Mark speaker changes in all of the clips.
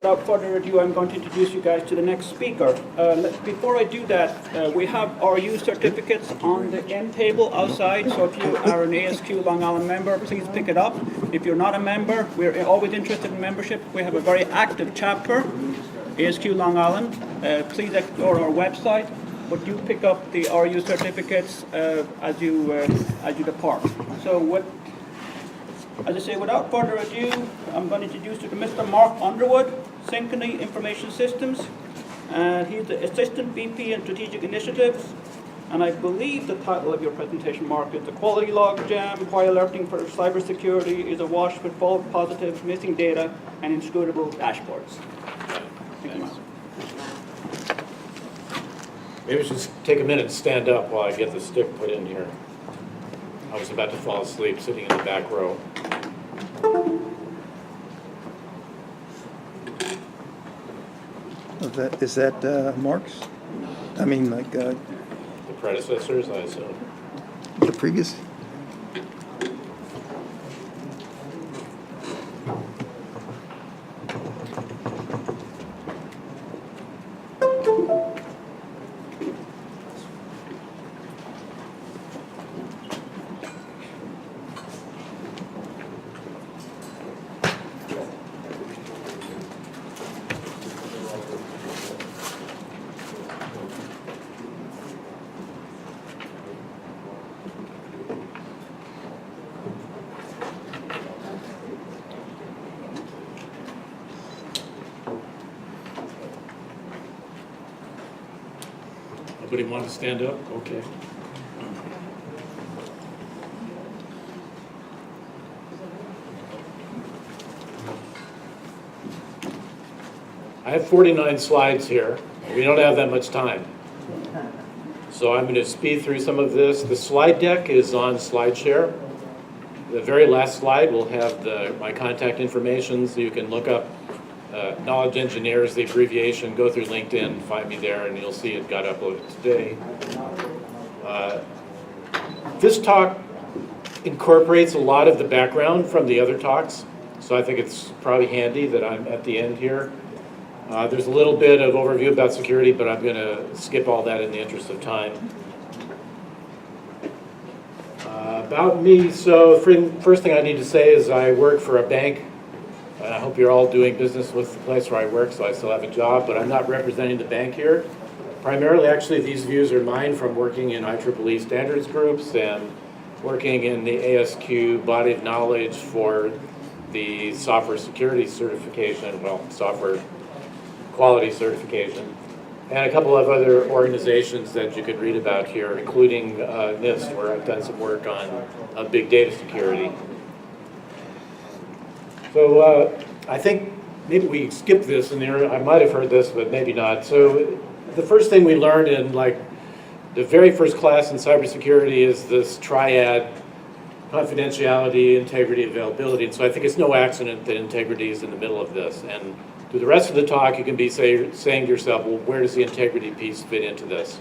Speaker 1: Without further ado, I'm going to introduce you guys to the next speaker. Before I do that, we have RU certificates on the end table outside, so if you are an ASQ Long Island member, please pick it up. If you're not a member, we're always interested in membership. We have a very active chapter, ASQ Long Island. Please explore our website, but you pick up the RU certificates as you depart. So as I say, without further ado, I'm going to introduce you to Mr. Mark Underwood, Synchrony Information Systems. He's the Assistant VP in Strategic Initiatives. And I believe the title of your presentation, Mark, is The Quality Log Jam, Why Alerting for Cybersecurity is Awash with False Positives, Missing Data, and Inscrutable Dashboards. Thank you, Mark.
Speaker 2: Maybe we should take a minute and stand up while I get the stick put in here. I was about to fall asleep sitting in the back row.
Speaker 3: Is that Mark's? I mean, like
Speaker 2: The predecessors, I assume.
Speaker 3: the previous?
Speaker 2: Nobody want to stand up? Okay. I have 49 slides here. We don't have that much time. So I'm going to speed through some of this. The slide deck is on SlideShare. The very last slide will have my contact information, so you can look up Knowledge Engineers, the abbreviation, go through LinkedIn, find me there, and you'll see it got uploaded today. This talk incorporates a lot of the background from the other talks, so I think it's probably handy that I'm at the end here. There's a little bit of overview about security, but I'm going to skip all that in the interest of time. About me, so first thing I need to say is I work for a bank. I hope you're all doing business with the place where I work, so I still have a job, but I'm not representing the bank here. Primarily, actually, these views are mine from working in IEEE standards groups and working in the ASQ body of knowledge for the software security certification, well, software quality certification, and a couple of other organizations that you could read about here, including NIST, where I've done some work on big data security. So I think maybe we skip this in there. I might have heard this, but maybe not. So the first thing we learned in the very first class in cybersecurity is this triad: confidentiality, integrity, availability. And so I think it's no accident that integrity is in the middle of this. And through the rest of the talk, you can be saying to yourself, well, where does the integrity piece fit into this?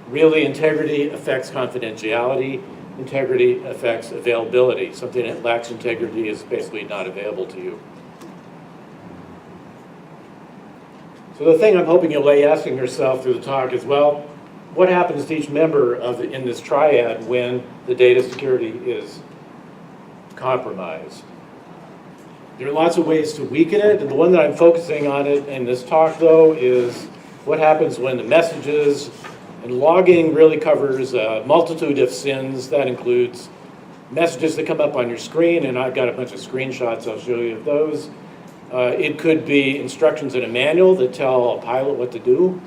Speaker 2: Really, integrity affects confidentiality. Integrity affects availability. Something that lacks integrity is basically not available to you. So the thing I'm hoping you'll be asking yourself through the talk is, well, what happens to each member in this triad when the data security is compromised? There are lots of ways to weaken it, and the one that I'm focusing on in this talk, though, is what happens when the messages. And logging really covers a multitude of sins. That includes messages that come up on your screen, and I've got a bunch of screenshots I'll show you of those. It could be instructions in a manual that tell a pilot what to do.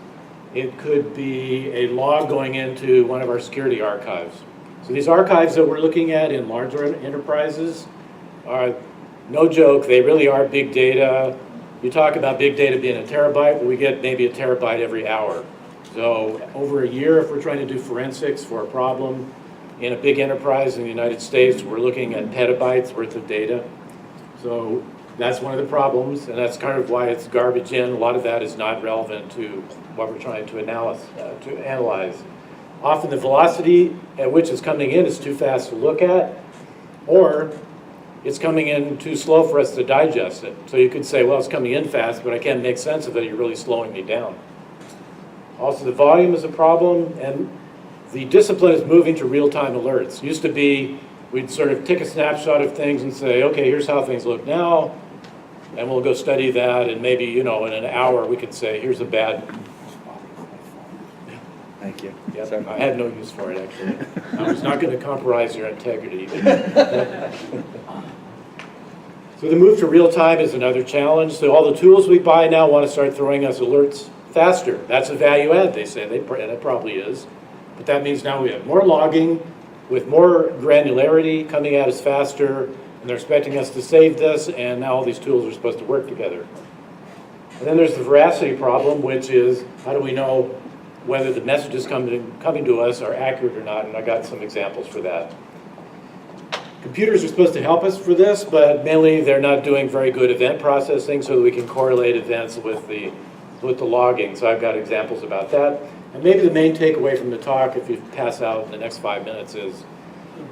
Speaker 2: It could be a log going into one of our security archives. So these archives that we're looking at in larger enterprises are, no joke, they really are big data. You talk about big data being a terabyte, but we get maybe a terabyte every hour. So over a year, if we're trying to do forensics for a problem in a big enterprise in the United States, we're looking at petabytes worth of data. So that's one of the problems, and that's kind of why it's garbage in. A lot of that is not relevant to what we're trying to analyze. Often the velocity at which it's coming in is too fast to look at, or it's coming in too slow for us to digest it. So you could say, well, it's coming in fast, but I can't make sense of it. You're really slowing me down. Also, the volume is a problem, and the discipline is moving to real-time alerts. Used to be, we'd sort of take a snapshot of things and say, okay, here's how things look now, and we'll go study that, and maybe, you know, in an hour we could say, here's a bad.
Speaker 3: Thank you.
Speaker 2: Yep, I had no use for it, actually. I was not going to compromise your integrity. So the move to real time is another challenge. So all the tools we buy now want to start throwing us alerts faster. That's a value add, they say, and it probably is. But that means now we have more logging with more granularity coming at us faster, and they're expecting us to save this, and now all these tools are supposed to work together. And then there's the veracity problem, which is how do we know whether the messages coming to us are accurate or not, and I got some examples for that. Computers are supposed to help us for this, but mainly they're not doing very good event processing so that we can correlate events with the logging. So I've got examples about that. And maybe the main takeaway from the talk, if you pass out in the next 5 minutes, is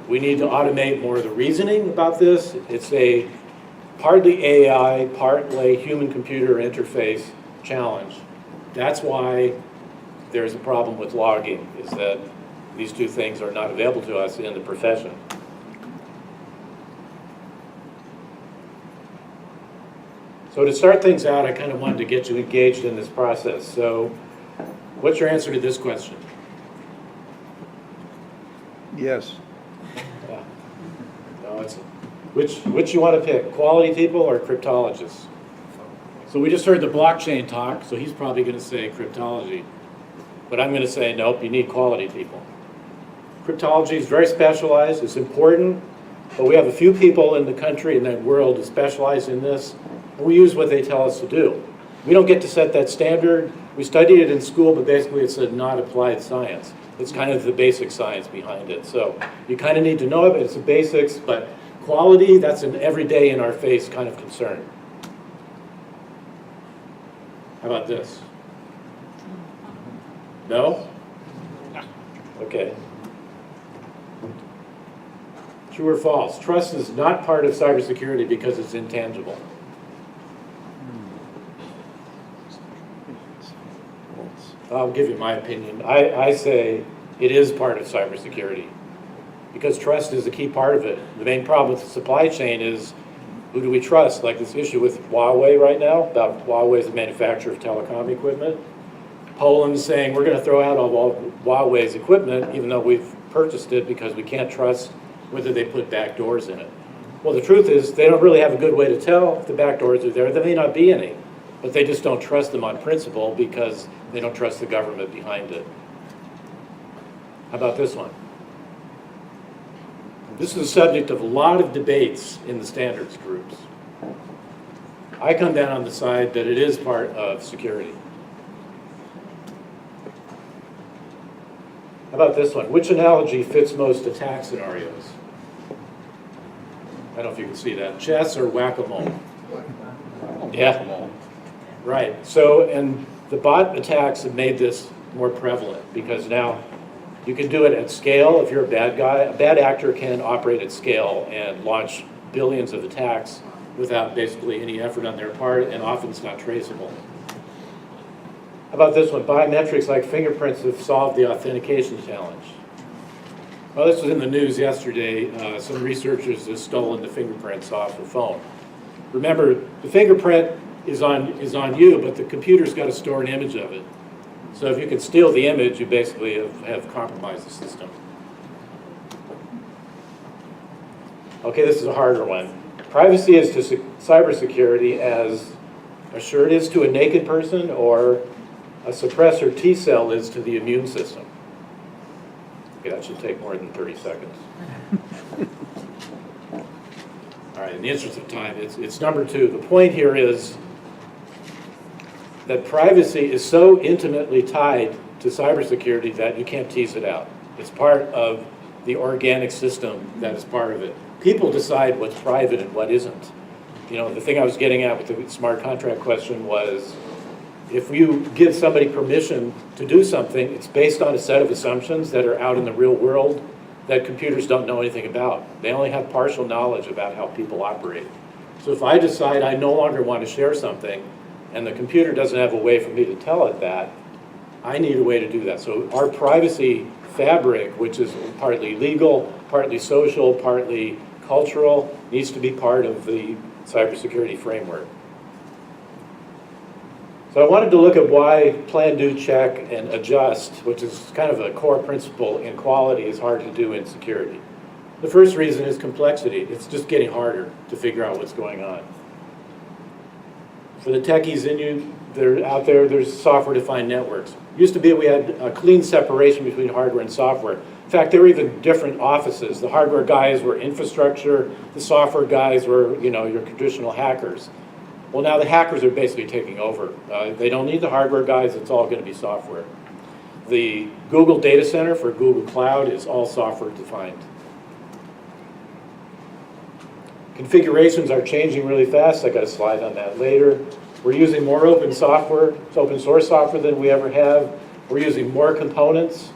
Speaker 2: we need to automate more of the reasoning about this. It's a partly AI, partly human-computer interface challenge. That's why there's a problem with logging, is that these two things are not available to us in the profession. So to start things out, I kind of wanted to get you engaged in this process. So what's your answer to this question?
Speaker 3: Yes.
Speaker 2: Yeah. No, it's, which you want to pick, quality people or cryptologists? So we just heard the blockchain talk, so he's probably going to say cryptology. But I'm going to say, nope, you need quality people. Cryptology is very specialized, it's important, but we have a few people in the country and the world who specialize in this, and we use what they tell us to do. We don't get to set that standard. We studied it in school, but basically it's a not applied science. It's kind of the basic science behind it. So you kind of need to know it, it's the basics, but quality, that's an everyday in our face kind of concern. How about this? No? Okay. True or false? Trust is not part of cybersecurity because it's intangible. I'll give you my opinion. I say it is part of cybersecurity because trust is a key part of it. The main problem with the supply chain is who do we trust? Like this issue with Huawei right now, about Huawei as a manufacturer of telecom equipment. Poland's saying we're going to throw out all Huawei's equipment even though we've purchased it because we can't trust whether they put back doors in it. Well, the truth is they don't really have a good way to tell if the back doors are there. There may not be any, but they just don't trust them on principle because they don't trust the government behind it. How about this one? This is the subject of a lot of debates in the standards groups. I come down on the side that it is part of security. How about this one? Which analogy fits most attack scenarios? I don't know if you can see that. Chess or whack-a-mole? Yeah. Right. So, and the bot attacks have made this more prevalent because now you can do it at scale. If you're a bad guy, a bad actor can operate at scale and launch billions of attacks without basically any effort on their part, and often it's not traceable. How about this one? Biometrics like fingerprints have solved the authentication challenge. Well, this was in the news yesterday. Some researchers have stolen the fingerprints off the phone. Remember, the fingerprint is on you, but the computer's got to store an image of it. So if you can steal the image, you basically have compromised the system. Okay, this is a harder one. Privacy is to cybersecurity as a shirt is to a naked person or a suppressor T cell is to the immune system. Okay, that should take more than 30 seconds. All right, in the interest of time, it's number 2. The point here is that privacy is so intimately tied to cybersecurity that you can't tease it out. It's part of the organic system that is part of it. People decide what's private and what isn't. You know, the thing I was getting at with the smart contract question was, if you give somebody permission to do something, it's based on a set of assumptions that are out in the real world that computers don't know anything about. They only have partial knowledge about how people operate. So if I decide I no longer want to share something, and the computer doesn't have a way for me to tell it that, I need a way to do that. So our privacy fabric, which is partly legal, partly social, partly cultural, needs to be part of the cybersecurity framework. So I wanted to look at why plan, do, check, and adjust, which is kind of a core principle in quality, is hard to do in security. The first reason is complexity. It's just getting harder to figure out what's going on. For the techies in you, they're out there, there's software-defined networks. Used to be we had a clean separation between hardware and software. In fact, there were even different offices. The hardware guys were infrastructure, the software guys were, your traditional hackers. Well, now the hackers are basically taking over. They don't need the hardware guys, it's all going to be software. The Google data center for Google Cloud is all software defined. Configurations are changing really fast. I got a slide on that later. We're using more open software, open source software than we ever have. We're using more components.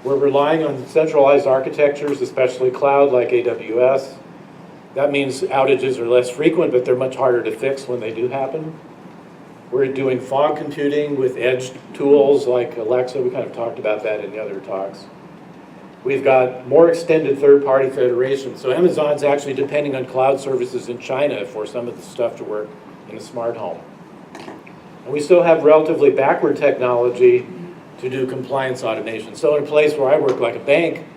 Speaker 2: We're relying on centralized architectures, especially cloud like AWS. That means outages are less frequent, but they're much harder to fix when they do happen. We're doing fog computing with edge tools like Alexa. We kind of talked about that in the other talks. We've got more extended third-party federation. So Amazon's actually depending on cloud services in China for some of the stuff to work in a smart home. And we still have relatively backward technology to do compliance automation. So in a place where I work like a bank,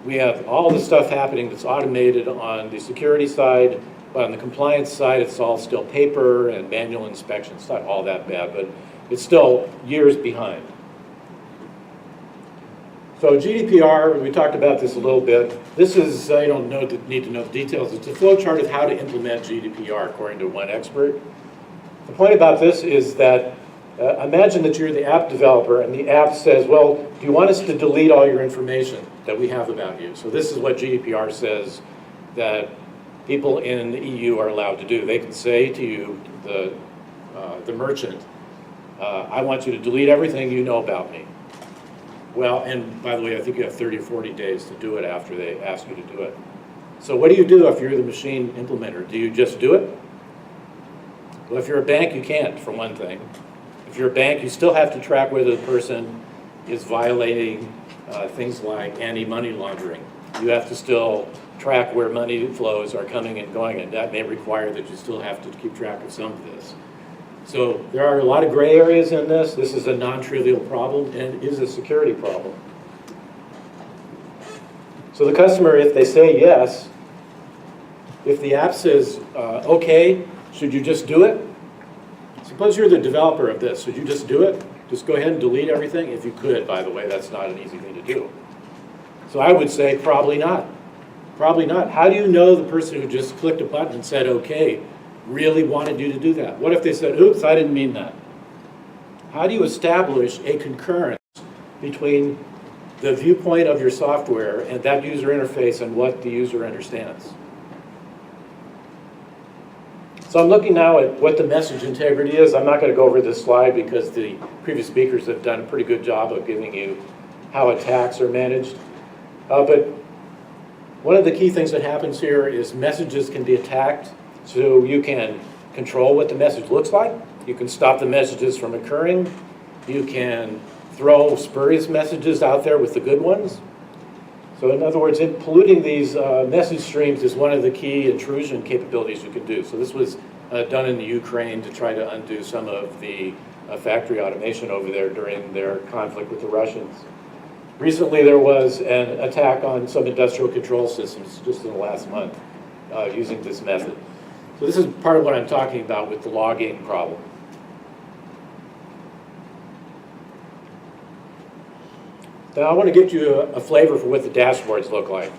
Speaker 2: we have all the stuff happening that's automated on the security side, but on the compliance side, it's all still paper and manual inspection. It's not all that bad, but it's still years behind. So GDPR, we talked about this a little bit. This is, you don't need to know the details. It's a flowchart of how to implement GDPR, according to one expert. The point about this is that imagine that you're the app developer and the app says, well, do you want us to delete all your information that we have about you? So this is what GDPR says that people in the EU are allowed to do. They can say to you, the merchant, I want you to delete everything you know about me. Well, and by the way, I think you have 30 or 40 days to do it after they ask you to do it. So what do you do if you're the machine implementer? Do you just do it? Well, if you're a bank, you can't, for one thing. If you're a bank, you still have to track whether the person is violating things like anti-money laundering. You have to still track where money flows are coming and going, and that may require that you still have to keep track of some of this. So there are a lot of gray areas in this. This is a non-trivial problem and is a security problem. So the customer, if they say yes, if the app says, okay, should you just do it? Suppose you're the developer of this. Should you just do it? Just go ahead and delete everything? If you could, by the way, that's not an easy thing to do. So I would say probably not. Probably not. How do you know the person who just clicked a button and said okay really wanted you to do that? What if they said, oops, I didn't mean that? How do you establish a concurrence between the viewpoint of your software and that user interface and what the user understands? So I'm looking now at what the message integrity is. I'm not going to go over this slide because the previous speakers have done a pretty good job of giving you how attacks are managed. But one of the key things that happens here is messages can be attacked. So you can control what the message looks like. You can stop the messages from occurring. You can throw spurious messages out there with the good ones. So in other words, polluting these message streams is one of the key intrusion capabilities you can do. So this was done in the Ukraine to try to undo some of the factory automation over there during their conflict with the Russians. Recently there was an attack on some industrial control systems just in the last month using this method. So this is part of what I'm talking about with the logging problem. Now I want to get you a flavor for what the dashboards look like.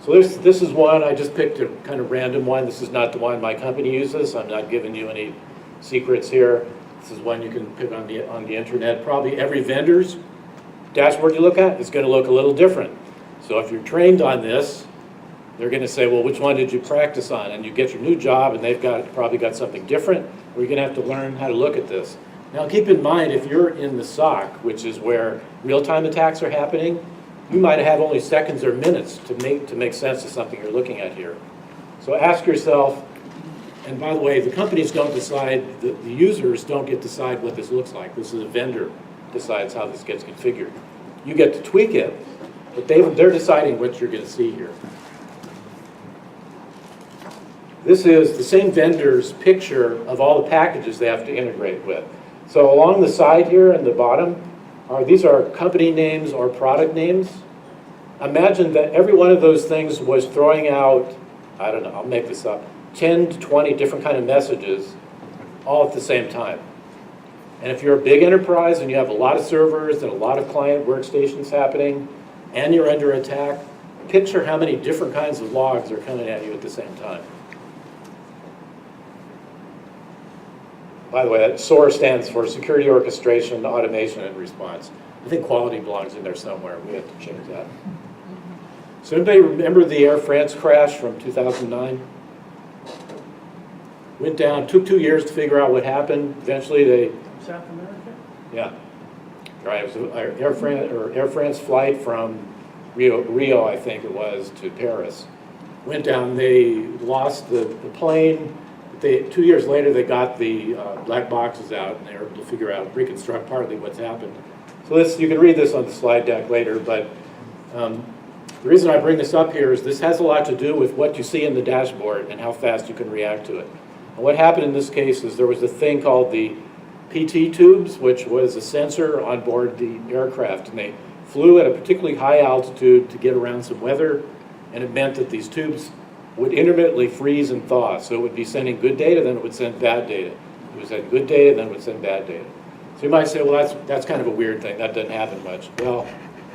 Speaker 2: So this is one, I just picked a kind of random one. This is not the one my company uses. I'm not giving you any secrets here. This is one you can pick on the internet. Probably every vendor's dashboard you look at is going to look a little different. So if you're trained on this, they're going to say, well, which one did you practice on? And you get your new job and they've probably got something different, or you're going to have to learn how to look at this. Now keep in mind, if you're in the SOC, which is where real-time attacks are happening, you might have only seconds or minutes to make sense of something you're looking at here. So ask yourself, and by the way, the companies don't decide, the users don't get to decide what this looks like. This is a vendor decides how this gets configured. You get to tweak it, but they're deciding what you're going to see here. This is the same vendor's picture of all the packages they have to integrate with. So along the side here and the bottom, these are company names or product names. Imagine that every one of those things was throwing out, I don't know, I'll make this up, 10 to 20 different kind of messages all at the same time. And if you're a big enterprise and you have a lot of servers and a lot of client workstations happening and you're under attack, picture how many different kinds of logs are coming at you at the same time. By the way, that SOAR stands for Security Orchestration, Automation, and Response. I think quality belongs in there somewhere. We have to change that. So anybody remember the Air France crash from 2009? Went down, took 2 years to figure out what happened. Eventually they...
Speaker 1: South America?
Speaker 2: Yeah. Right, it was an Air France flight from Rio, I think it was, to Paris. Went down, they lost the plane. 2 years later, they got the black boxes out, and they were able to figure out, reconstruct partly what's happened. So you can read this on the slide deck later, but the reason I bring this up here is this has a lot to do with what you see in the dashboard and how fast you can react to it. And what happened in this case is there was a thing called the PT tubes, which was a sensor on board the aircraft, and they flew at a particularly high altitude to get around some weather, and it meant that these tubes would intermittently freeze and thaw. So it would be sending good data, then it would send bad data. It would send good data, then it would send bad data. So you might say, well, that's kind of a weird thing. That doesn't happen much. Well,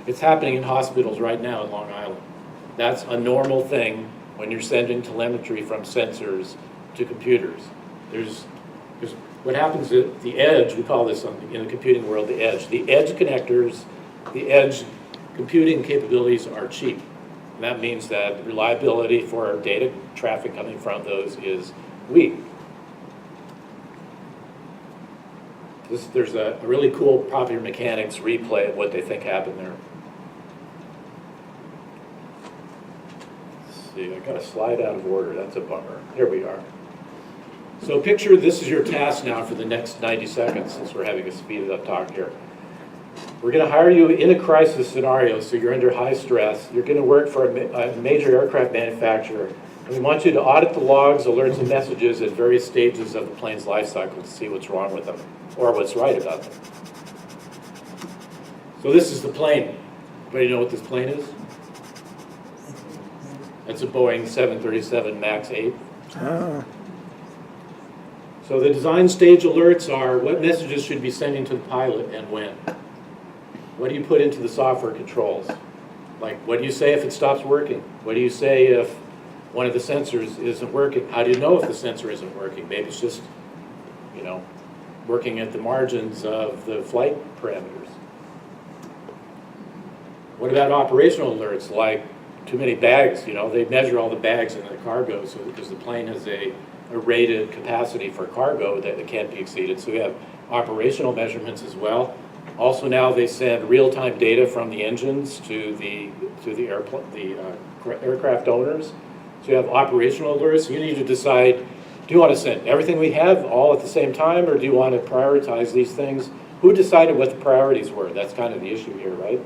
Speaker 2: it's happening in hospitals right now in Long Island. That's a normal thing when you're sending telemetry from sensors to computers. There's what happens at the edge, we call this in the computing world the edge. The edge connectors, the edge computing capabilities are cheap. And that means that reliability for our data traffic coming from those is weak. There's a really cool Popular Mechanics replay of what they think happened there. Let's see, I got a slide out of order. That's a bummer. Here we are. So picture this is your task now for the next 90 seconds, since we're having a speeded up talk here. We're going to hire you in a crisis scenario, so you're under high stress. You're going to work for a major aircraft manufacturer, and we want you to audit the logs, alerts, and messages at various stages of the plane's life cycle to see what's wrong with them, or what's right about them. So this is the plane. Anybody know what this plane is? That's a Boeing 737 MAX 8. So the design stage alerts are what messages should be sending to the pilot and when. What do you put into the software controls? Like, what do you say if it stops working? What do you say if one of the sensors isn't working? How do you know if the sensor isn't working? Maybe it's just, working at the margins of the flight parameters. What about operational alerts, like too many bags? They measure all the bags in the cargo, so because the plane has a rated capacity for cargo that it can't be exceeded. So we have operational measurements as well. Also now they send real-time data from the engines to the aircraft owners. So you have operational alerts. You need to decide, do you want to send everything we have all at the same time, or do you want to prioritize these things? Who decided what the priorities were? That's kind of the issue here, right?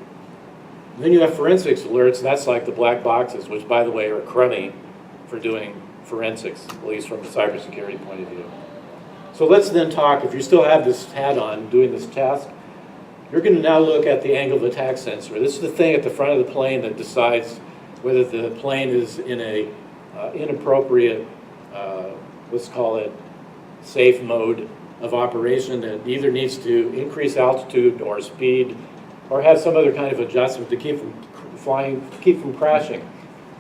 Speaker 2: And then you have forensics alerts. That's like the black boxes, which, by the way, are crummy for doing forensics, at least from a cybersecurity point of view. So let's then talk, if you still have this hat on doing this task, you're going to now look at the angle of attack sensor. This is the thing at the front of the plane that decides whether the plane is in a inappropriate, let's call it safe mode of operation that either needs to increase altitude or speed or have some other kind of adjustment to keep from flying, keep from crashing.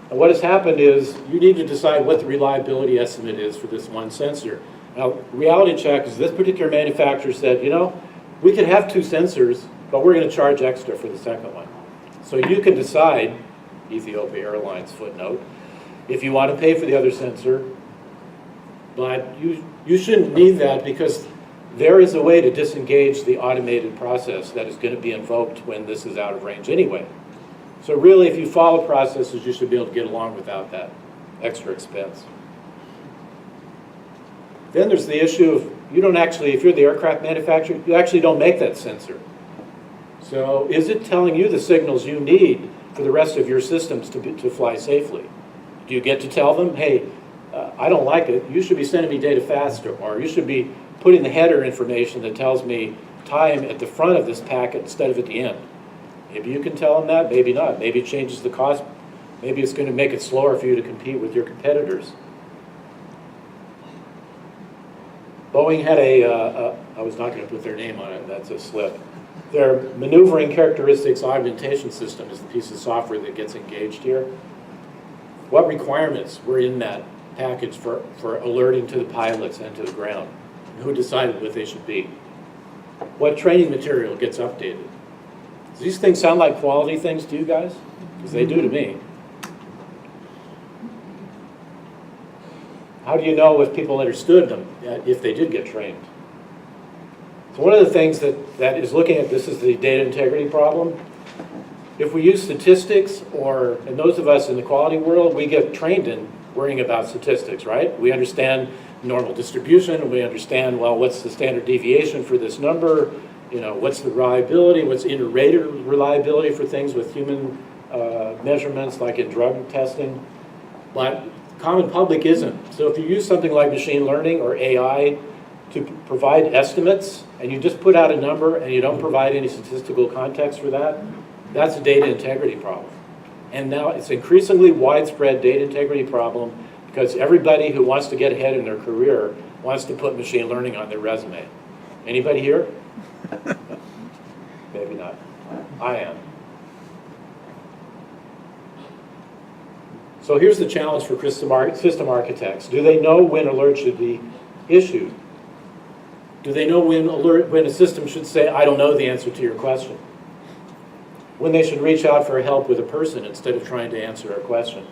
Speaker 2: And what has happened is you need to decide what the reliability estimate is for this one sensor. Now, reality check is this particular manufacturer said, we can have two sensors, but we're going to charge extra for the second one. So you can decide, Ethiopia Airlines footnote, if you want to pay for the other sensor, but you shouldn't need that because there is a way to disengage the automated process that is going to be invoked when this is out of range anyway. So really, if you follow processes, you should be able to get along without that extra expense. Then there's the issue of, you don't actually, if you're the aircraft manufacturer, you actually don't make that sensor. So is it telling you the signals you need for the rest of your systems to fly safely? Do you get to tell them, hey, I don't like it, you should be sending me data faster, or you should be putting the header information that tells me time at the front of this packet instead of at the end? Maybe you can tell them that, maybe not. Maybe it changes the cost. Maybe it's going to make it slower for you to compete with your competitors. Boeing had I was not going to put their name on it, that's a slip. Their maneuvering characteristics augmentation system is the piece of software that gets engaged here. What requirements were in that package for alerting to the pilots and to the ground? Who decided what they should be? What training material gets updated? Does these things sound like quality things to you guys? Because they do to me. How do you know if people understood them, if they did get trained? So one of the things that is looking at this is the data integrity problem. If we use statistics, and those of us in the quality world, we get trained in worrying about statistics, right? We understand normal distribution, and we understand, well, what's the standard deviation for this number? You know, what's the reliability? What's inter-rater reliability for things with human measurements, like in drug testing? But common public isn't. So if you use something like machine learning or AI to provide estimates, and you just put out a number and you don't provide any statistical context for that, that's a data integrity problem. And now it's increasingly widespread data integrity problem because everybody who wants to get ahead in their career wants to put machine learning on their resume. Anybody here? Maybe not. I am. So here's the challenge for system architects. Do they know when alerts should be issued? Do they know when a system should say, I don't know the answer to your question? When they should reach out for help with a person instead of trying to answer a question?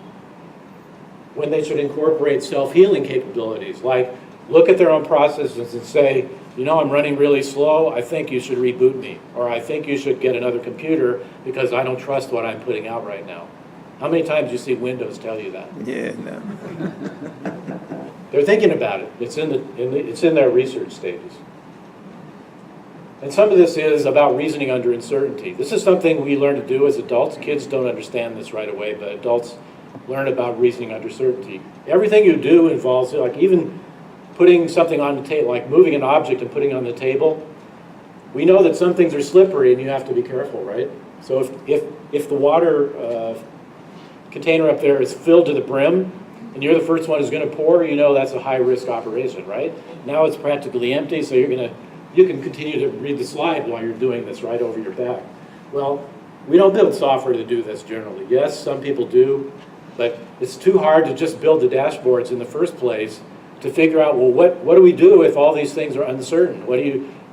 Speaker 2: When they should incorporate self-healing capabilities, like look at their own processes and say, you know, I'm running really slow, I think you should reboot me, or I think you should get another computer because I don't trust what I'm putting out right now. How many times do you see Windows tell you that?
Speaker 3: Yeah, no.
Speaker 2: They're thinking about it. It's in their research stages. And some of this is about reasoning under uncertainty. This is something we learn to do as adults. Kids don't understand this right away, but adults learn about reasoning under uncertainty. Everything you do involves, like even putting something on the table, like moving an object and putting it on the table. We know that some things are slippery and you have to be careful, right? So if the water container up there is filled to the brim and you're the first one who's going to pour, you know that's a high-risk operation, right? Now it's practically empty, so you can continue to read the slide while you're doing this right over your back. Well, we don't build software to do this generally. Yes, some people do, but it's too hard to just build the dashboards in the first place to figure out, well, what do we do if all these things are uncertain? What do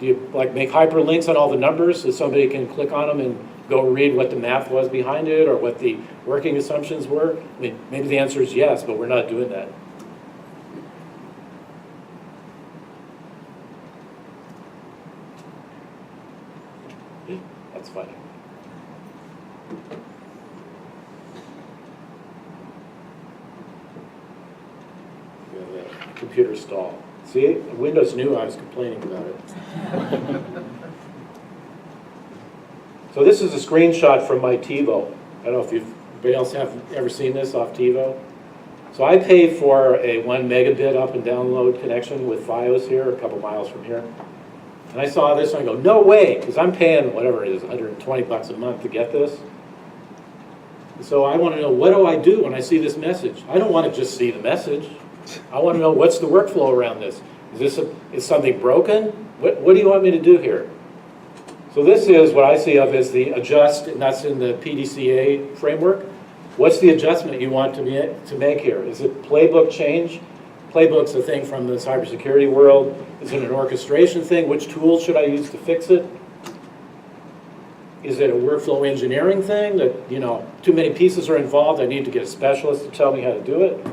Speaker 2: you like make hyperlinks on all the numbers so somebody can click on them and go read what the math was behind it or what the working assumptions were? I mean, maybe the answer is yes, but we're not doing that. That's funny. We have a computer stall. See, Windows knew I was complaining about it. So this is a screenshot from my TiVo. I don't know if anybody else have ever seen this off TiVo. So I pay for a 1 megabit up and download connection with Fios here, a couple miles from here. And I saw this and I go, no way, because I'm paying whatever it is, 120 bucks a month to get this. So I want to know, what do I do when I see this message? I don't want to just see the message. I want to know what's the workflow around this. Is something broken? What do you want me to do here? So this is what I see of as the adjust, and that's in the PDCA framework. What's the adjustment you want to make here? Is it playbook change? Playbook's a thing from the cybersecurity world. Is it an orchestration thing? Which tools should I use to fix it? Is it a workflow engineering thing that, you know, too many pieces are involved, I need to get a specialist to tell me how to do it?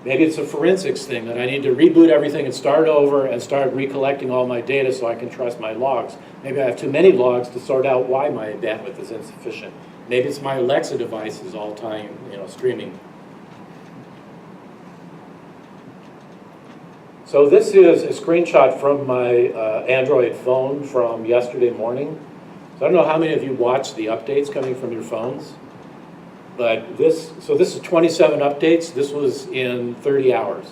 Speaker 2: Maybe it's a forensics thing that I need to reboot everything and start over and start recollecting all my data so I can trust my logs. Maybe I have too many logs to sort out why my bandwidth is insufficient. Maybe it's my Alexa devices all time, streaming. So this is a screenshot from my Android phone from yesterday morning. So I don't know how many of you watched the updates coming from your phones, but this is 27 updates. This was in 30 hours.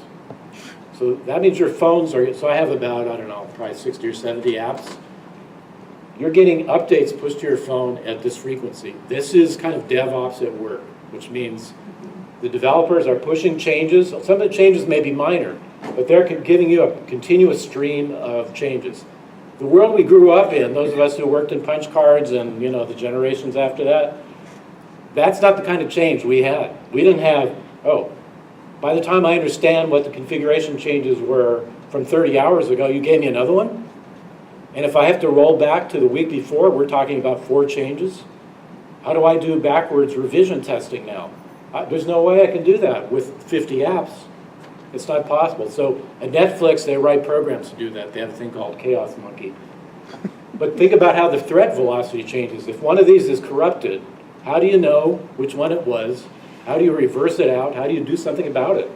Speaker 2: So that means your phones are, so I have about, I don't know, probably 60 or 70 apps. You're getting updates pushed to your phone at this frequency. This is kind of DevOps at work, which means the developers are pushing changes. Some of the changes may be minor, but they're giving you a continuous stream of changes. The world we grew up in, those of us who worked in punch cards and the generations after that, that's not the kind of change we had. We didn't have, by the time I understand what the configuration changes were from 30 hours ago, you gave me another one? And if I have to roll back to the week before, we're talking about 4 changes? How do I do backwards revision testing now? There's no way I can do that with 50 apps. It's not possible. So at Netflix, they write programs to do that. They have a thing called Chaos Monkey. But think about how the thread velocity changes. If one of these is corrupted, how do you know which one it was? How do you reverse it out? How do you do something about it?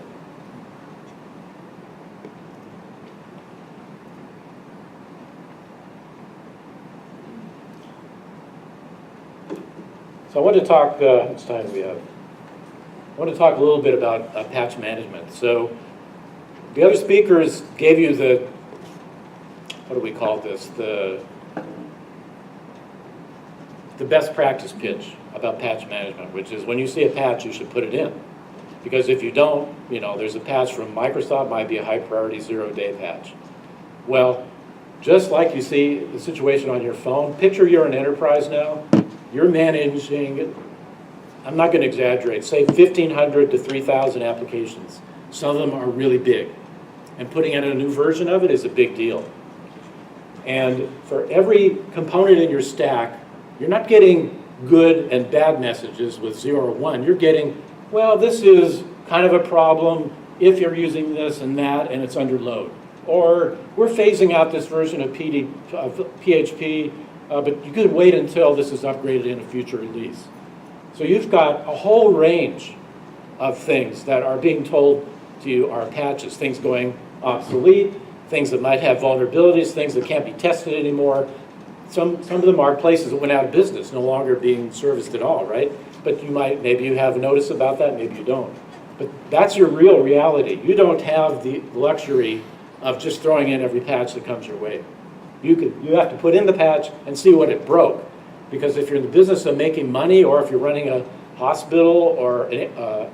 Speaker 2: So I want to talk, how much time do we have? I want to talk a little bit about patch management. So the other speakers gave you the, what do we call this? The best practice pitch about patch management, which is when you see a patch, you should put it in. Because if you don't, there's a patch from Microsoft, might be a high priority 0-day patch. Well, just like you see the situation on your phone, picture you're an enterprise now. You're managing, I'm not going to exaggerate, say 1,500 to 3,000 applications. Some of them are really big. And putting in a new version of it is a big deal. And for every component in your stack, you're not getting good and bad messages with 0 or 1. You're getting, well, this is kind of a problem if you're using this and that and it's under load. Or we're phasing out this version of PHP, but you could wait until this is upgraded in a future release. So you've got a whole range of things that are being told to you are patches, things going obsolete, things that might have vulnerabilities, things that can't be tested anymore. Some of them are places that went out of business, no longer being serviced at all, right? But maybe you have notice about that, maybe you don't. But that's your real reality. You don't have the luxury of just throwing in every patch that comes your way. You have to put in the patch and see what it broke. Because if you're in the business of making money, or if you're running a hospital or an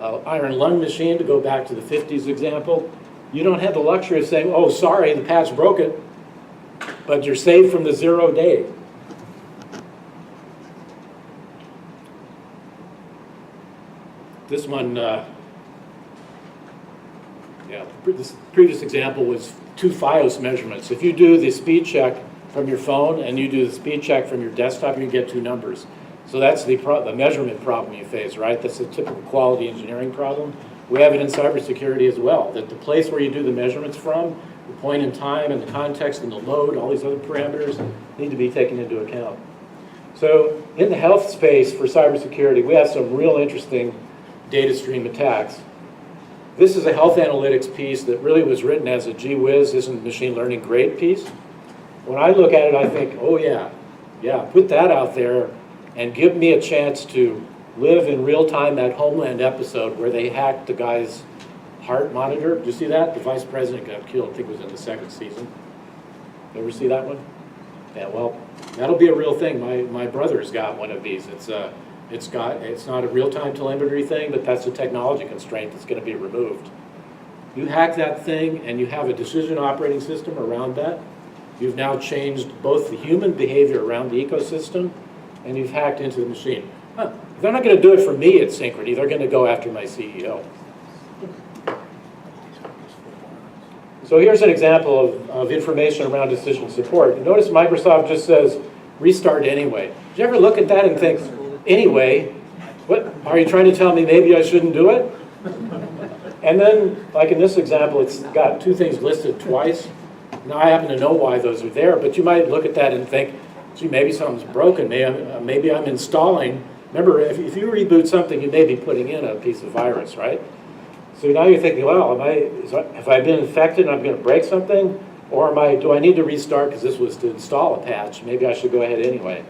Speaker 2: iron lung machine, to go back to the 50s example, you don't have the luxury of saying, oh, sorry, the patch broke it, but you're saved from the 0-day. This one, this previous example was 2 FiOS measurements. If you do the speed check from your phone and you do the speed check from your desktop, you get 2 numbers. So that's the measurement problem you face, right? That's a typical quality engineering problem. We have it in cybersecurity as well, that the place where you do the measurements from, the point in time and the context and the load, all these other parameters need to be taken into account. So in the health space for cybersecurity, we have some real interesting data stream attacks. This is a health analytics piece that really was written as a gee whiz, isn't machine learning great piece. When I look at it, I think, oh yeah, put that out there and give me a chance to live in real time that Homeland episode where they hacked the guy's heart monitor. Did you see that? The vice president got killed, I think it was in the 2nd season. You ever see that one? Yeah, well, that'll be a real thing. My brother's got one of these. It's not a real-time telemetry thing, but that's a technology constraint that's going to be removed. You hack that thing and you have a decision operating system around that. You've now changed both the human behavior around the ecosystem and you've hacked into the machine. They're not going to do it for me at Synchrony. They're going to go after my CEO. So here's an example of information around decision support. Notice Microsoft just says, restart anyway. Did you ever look at that and think, anyway, what, are you trying to tell me maybe I shouldn't do it? And then, like in this example, it's got 2 things listed twice. Now I happen to know why those are there, but you might look at that and think, gee, maybe something's broken, maybe I'm installing. Remember, if you reboot something, you may be putting in a piece of virus, right? So now you're thinking, well, have I been infected and I'm going to break something? Or do I need to restart because this was to install a patch? Maybe I should go ahead anyway.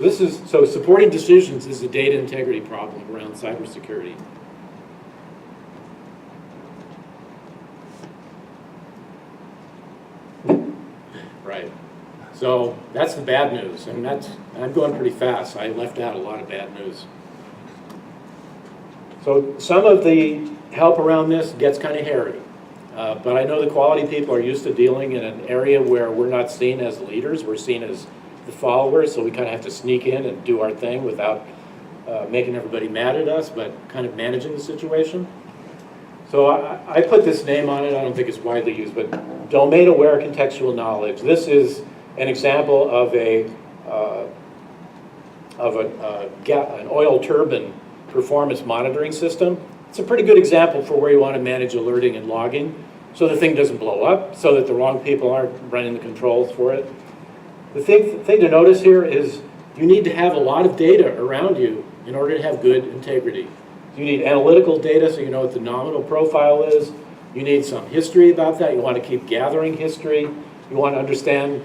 Speaker 2: So supporting decisions is a data integrity problem around cybersecurity. Right. So that's the bad news. And I'm going pretty fast. I left out a lot of bad news. So some of the help around this gets kind of hairy. But I know the quality people are used to dealing in an area where we're not seen as leaders, we're seen as the followers, so we kind of have to sneak in and do our thing without making everybody mad at us, but kind of managing the situation. So I put this name on it, I don't think it's widely used, but domain-aware contextual knowledge. This is an example of an oil turbine performance monitoring system. It's a pretty good example for where you want to manage alerting and logging so the thing doesn't blow up, so that the wrong people aren't running the controls for it. The thing to notice here is you need to have a lot of data around you in order to have good integrity. You need analytical data so you know what the nominal profile is. You need some history about that. You want to keep gathering history. You want to understand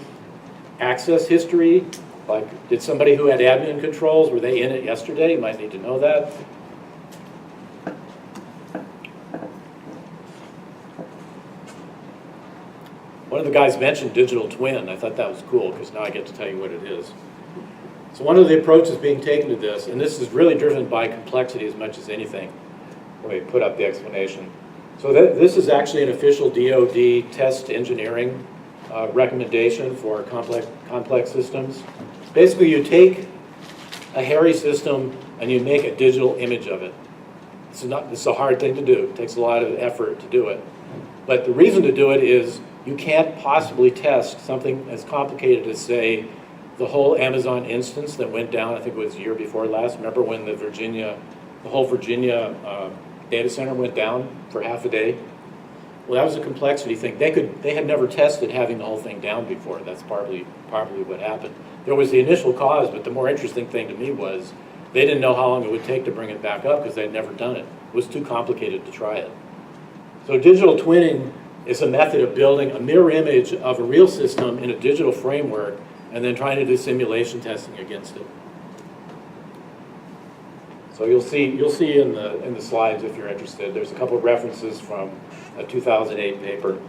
Speaker 2: access history. Like, did somebody who had admin controls, were they in it yesterday? You might need to know that. One of the guys mentioned digital twin. I thought that was cool because now I get to tell you what it is. So one of the approaches being taken to this, and this is really driven by complexity as much as anything. Let me put up the explanation. So this is actually an official DoD test engineering recommendation for complex systems. Basically, you take a hairy system and you make a digital image of it. It's a hard thing to do. It takes a lot of effort to do it. But the reason to do it is you can't possibly test something as complicated as, say, the whole Amazon instance that went down, I think it was the year before last. Remember when the whole Virginia data center went down for half a day? Well, that was a complexity thing. They had never tested having the whole thing down before. That's probably what happened. There was the initial cause, but the more interesting thing to me was they didn't know how long it would take to bring it back up because they'd never done it. It was too complicated to try it. So digital twinning is a method of building a mirror image of a real system in a digital framework and then trying to do simulation testing against it. So you'll see in the slides if you're interested. There's a couple of references from a 2008 paper.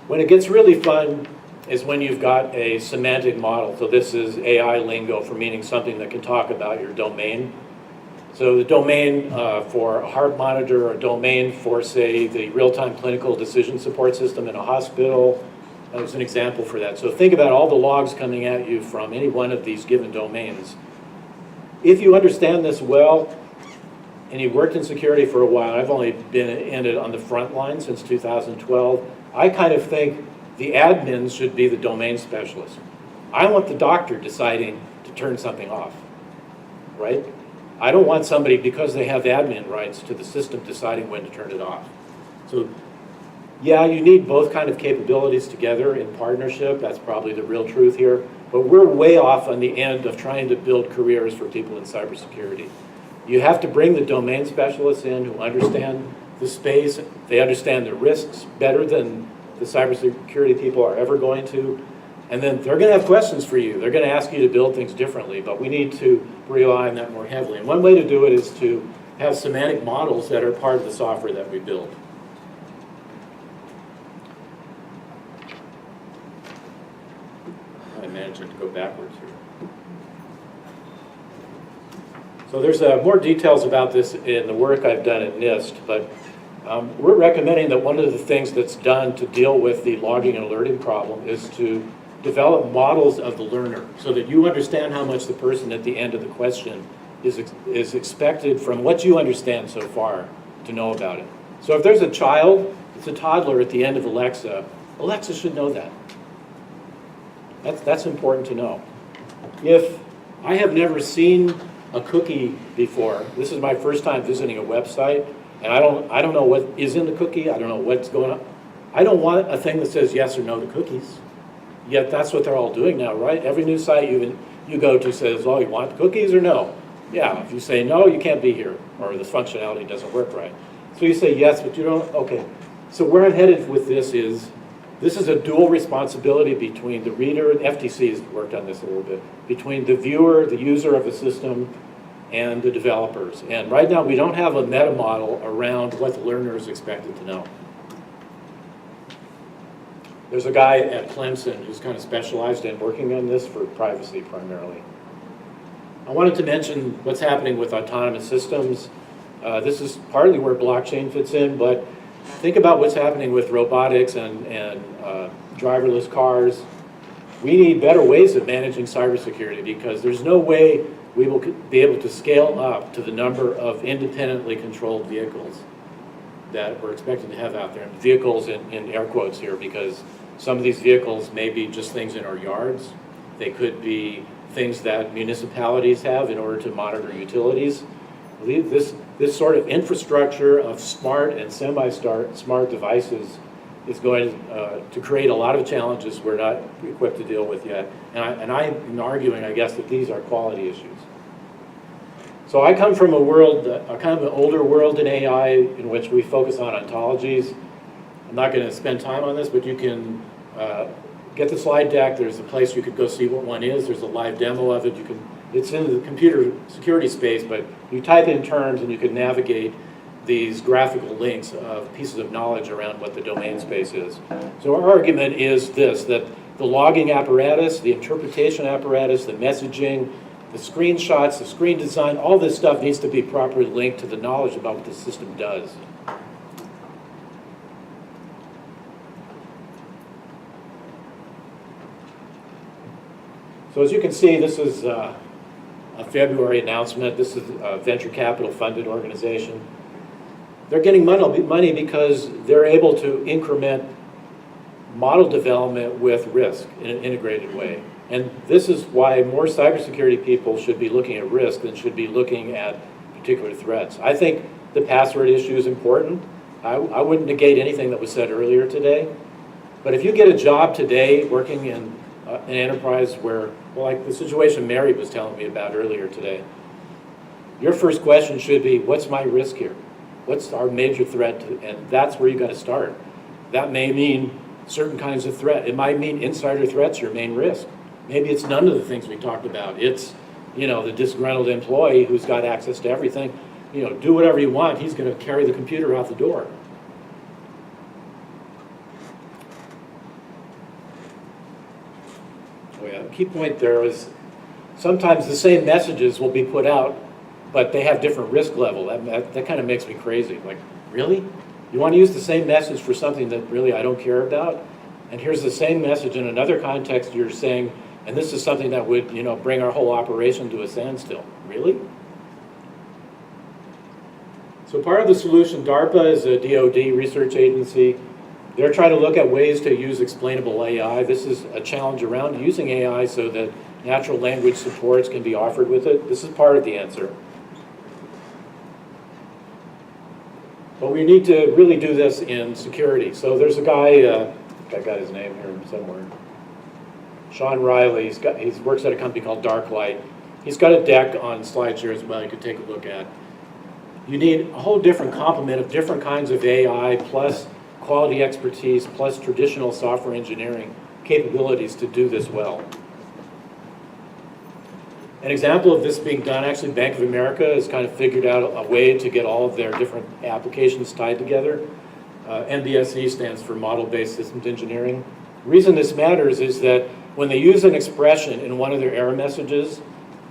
Speaker 2: When it gets really fun is when you've got a semantic model. So this is AI lingo for meaning something that can talk about your domain. So the domain for a heart monitor, or domain for, say, the real-time clinical decision support system in a hospital, is an example for that. So think about all the logs coming at you from any one of these given domains. If you understand this well, and you've worked in security for a while, I've only been in it on the front line since 2012, I kind of think the admins should be the domain specialists. I want the doctor deciding to turn something off, right? I don't want somebody, because they have admin rights to the system, deciding when to turn it off. So yeah, you need both kind of capabilities together in partnership. That's probably the real truth here. But we're way off on the end of trying to build careers for people in cybersecurity. You have to bring the domain specialists in who understand the space. They understand the risks better than the cybersecurity people are ever going to. And then they're going to have questions for you. They're going to ask you to build things differently, but we need to rely on that more heavily. And one way to do it is to have semantic models that are part of the software that we build. I managed to go backwards here. So there's more details about this in the work I've done at NIST, but we're recommending that one of the things that's done to deal with the logging and alerting problem is to develop models of the learner so that you understand how much the person at the end of the question is expected from what you understand so far to know about it. So if there's a child, it's a toddler at the end of Alexa, Alexa should know that. That's important to know. If I have never seen a cookie before, this is my first time visiting a website, And I don't know what is in the cookie. I don't know what's going on. I don't want a thing that says yes or no to cookies. Yet that's what they're all doing now, right? Every new site you go to says, oh, you want cookies or no? Yeah, if you say no, you can't be here, or the functionality doesn't work right. So you say yes, but you don't, okay. So where I'm headed with this is a dual responsibility between the reader, and FTC has worked on this a little bit, between the viewer, the user of the system, and the developers. And right now, we don't have a meta model around what the learner is expected to know. There's a guy at Clemson who's kind of specialized in working on this for privacy primarily. I wanted to mention what's happening with autonomous systems. This is partly where blockchain fits in, but think about what's happening with robotics and driverless cars. We need better ways of managing cybersecurity because there's no way we will be able to scale up to the number of independently controlled vehicles that we're expected to have out there. And vehicles in air quotes here, because some of these vehicles may be just things in our yards. They could be things that municipalities have in order to monitor utilities. I believe this sort of infrastructure of smart and semi-smart devices is going to create a lot of challenges we're not equipped to deal with yet. And I'm arguing, I guess, that these are quality issues. So I come from a world, a kind of an older world in AI in which we focus on ontologies. I'm not going to spend time on this, but you can get the slide deck. There's a place you could go see what one is. There's a live demo of it. It's in the computer security space, but you type in terms and you can navigate these graphical links of pieces of knowledge around what the domain space is. So our argument is this, that the logging apparatus, the interpretation apparatus, the messaging, the screenshots, the screen design, all this stuff needs to be properly linked to the knowledge about what the system does. So as you can see, this is a February announcement. This is a venture capital funded organization. They're getting money because they're able to increment model development with risk in an integrated way. And this is why more cybersecurity people should be looking at risk than should be looking at particular threats. I think the password issue is important. I wouldn't negate anything that was said earlier today. But if you get a job today working in an enterprise where, well, like the situation Mary was telling me about earlier today, your first question should be, what's my risk here? What's our major threat? And that's where you got to start. That may mean certain kinds of threat. It might mean insider threats, your main risk. Maybe it's none of the things we talked about. It's, the disgruntled employee who's got access to everything. Do whatever you want. He's going to carry the computer out the door. Oh yeah, the key point there is sometimes the same messages will be put out, but they have different risk level. That kind of makes me crazy. Like, really? You want to use the same message for something that really I don't care about? And here's the same message in another context you're saying, and this is something that would, bring our whole operation to a standstill. Really? So part of the solution, DARPA is a DoD research agency. They're trying to look at ways to use explainable AI. This is a challenge around using AI so that natural language supports can be offered with it. This is part of the answer. But we need to really do this in security. So there's a guy, I got his name here somewhere, Sean Riley. He works at a company called Darklight. He's got a deck on SlideShare as well you could take a look at. You need a whole different complement of different kinds of AI plus quality expertise plus traditional software engineering capabilities to do this well. An example of this being done, actually Bank of America has kind of figured out a way to get all of their different applications tied together. MBSE stands for Model-Based Systems Engineering. The reason this matters is that when they use an expression in one of their error messages,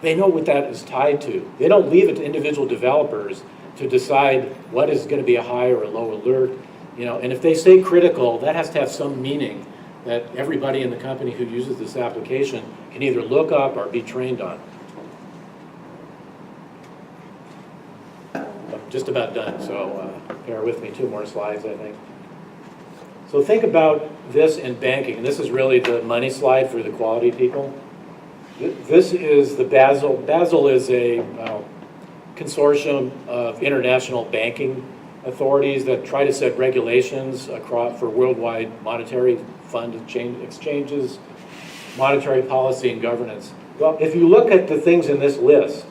Speaker 2: they know what that is tied to. They don't leave it to individual developers to decide what is going to be a high or a low alert. And if they say critical, that has to have some meaning that everybody in the company who uses this application can either look up or be trained on. I'm just about done, so bear with me, 2 more slides, I think. So think about this in banking, and this is really the money slide for the quality people. This is the Basel. Basel is a consortium of international banking authorities that try to set regulations across for worldwide monetary fund exchanges, monetary policy and governance. Well, if you look at the things in this list,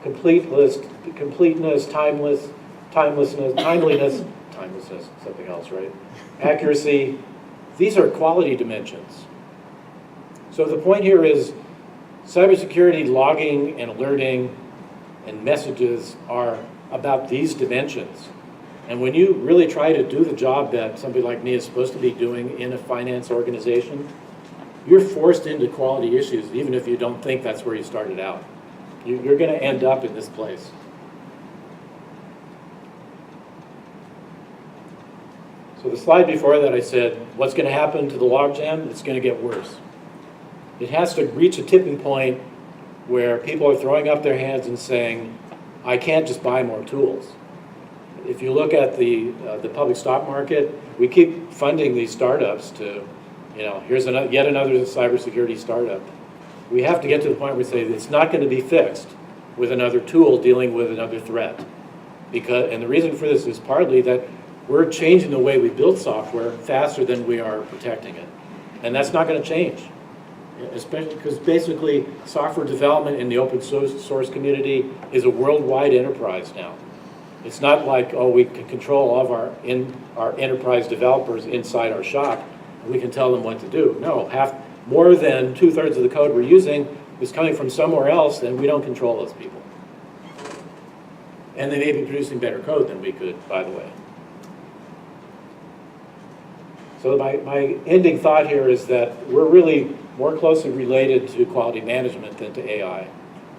Speaker 2: completeness, timeliness, something else, right? Accuracy, these are quality dimensions. So the point here is cybersecurity logging and alerting and messages are about these dimensions. And when you really try to do the job that somebody like me is supposed to be doing in a finance organization, you're forced into quality issues, even if you don't think that's where you started out. You're going to end up in this place. So the slide before that I said, what's going to happen to the logjam? It's going to get worse. It has to reach a tipping point where people are throwing up their hands and saying, I can't just buy more tools. If you look at the public stock market, we keep funding these startups to, here's yet another cybersecurity startup. We have to get to the point where we say it's not going to be fixed with another tool dealing with another threat. And the reason for this is partly that we're changing the way we build software faster than we are protecting it. And that's not going to change. Especially because basically software development in the open source community is a worldwide enterprise now. It's not like, oh, we can control all of our enterprise developers inside our shop, and we can tell them what to do. No, more than 2/3 of the code we're using is coming from somewhere else, and we don't control those people. And they may be producing better code than we could, by the way. So my ending thought here is that we're really more closely related to quality management than to AI.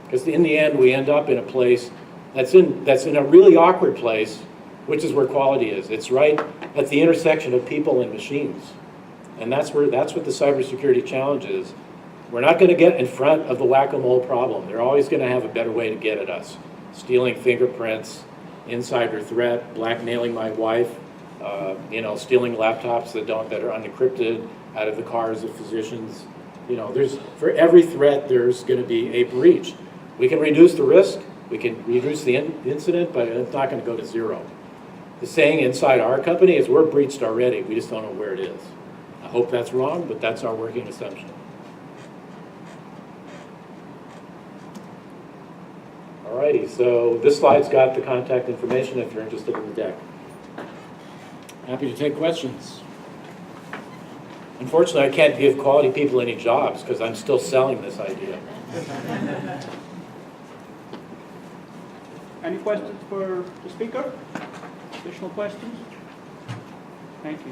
Speaker 2: Because in the end, we end up in a place that's in a really awkward place, which is where quality is. It's right at the intersection of people and machines. And that's what the cybersecurity challenge is. We're not going to get in front of the whack-a-mole problem. They're always going to have a better way to get at us. Stealing fingerprints, insider threat, blackmailing my wife, stealing laptops that are unencrypted out of the cars of physicians. For every threat, there's going to be a breach. We can reduce the risk, we can reduce the incident, but it's not going to go to zero. The saying inside our company is we're breached already, we just don't know where it is. I hope that's wrong, but that's our working assumption. Alrighty, so this slide's got the contact information if you're interested in the deck. Happy to take questions. Unfortunately, I can't give quality people any jobs because I'm still selling this idea.
Speaker 1: Any questions for the speaker? Additional questions? Thank you.